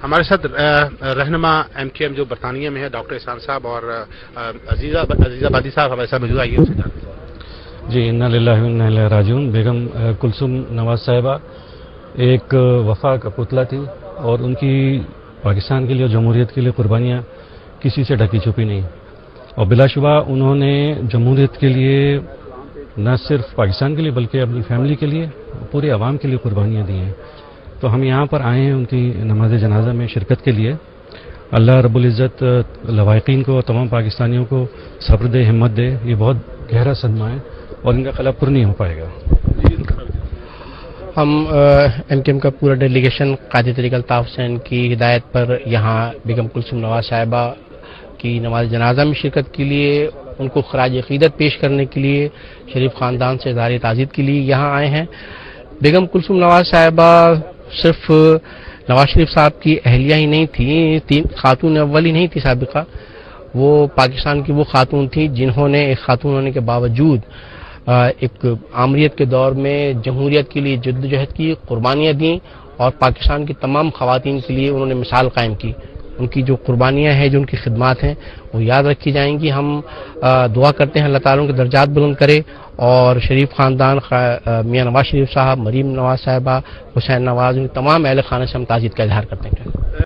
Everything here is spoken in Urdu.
ہمارے ساتھ رہنما MKM جو برطانیہ میں ہے ڈاکٹر احسان صاحب اور عزیزہ بادی صاحب ہمارے ساتھ موجود. آئیے جی انا للہ و انا الیہ راجعون. بیگم کلثوم نواز صاحبہ ایک وفا کا پتلا تھی اور ان کی پاکستان کے لیے اور جمہوریت کے لیے قربانیاں کسی سے ڈھکی چھپی نہیں، اور بلا شبہ انہوں نے جمہوریت کے لیے نہ صرف پاکستان کے لیے بلکہ اپنی فیملی کے لیے پورے عوام کے لیے قربانیاں دی ہیں. تو ہم یہاں پر آئے ہیں ان کی نماز جنازہ میں شرکت کے لیے. اللہ رب العزت لواحقین کو اور تمام پاکستانیوں کو صبر دے، ہمت دے. یہ بہت گہرا صدمہ ہے اور ان کا قلب پر نہیں ہو پائے گا. ہم MKM کا پورا ڈیلیگیشن قائد طریقہ الطاف حسین کی ہدایت پر یہاں بیگم کلثوم نواز صاحبہ کی نماز جنازہ میں شرکت کے لیے، ان کو خراج عقیدت پیش کرنے کے لیے، شریف خاندان سے اظہار تعزیت کے لیے یہاں آئے ہیں. بیگم کلثوم نواز صاحبہ صرف نواز شریف صاحب کی اہلیہ ہی نہیں تھی، خاتون اول ہی نہیں تھی سابقہ. وہ پاکستان کی وہ خاتون تھی جنہوں نے ایک خاتون ہونے کے باوجود ایک آمریت کے دور میں جمہوریت کے لیے جدوجہد کی، قربانیاں دیں، اور پاکستان کی تمام خواتین کے لیے انہوں نے مثال قائم کی. ان کی جو قربانیاں ہیں، جو ان کی خدمات ہیں، وہ یاد رکھی جائیں گی. ہم دعا کرتے ہیں اللہ تعالیٰ کے درجات بلند کرے، اور شریف خاندان میاں نواز شریف صاحب، مریم نواز صاحبہ، حسین نواز، ان تمام اہل خانہ سے ہم تعزیت کا اظہار کرتے ہیں.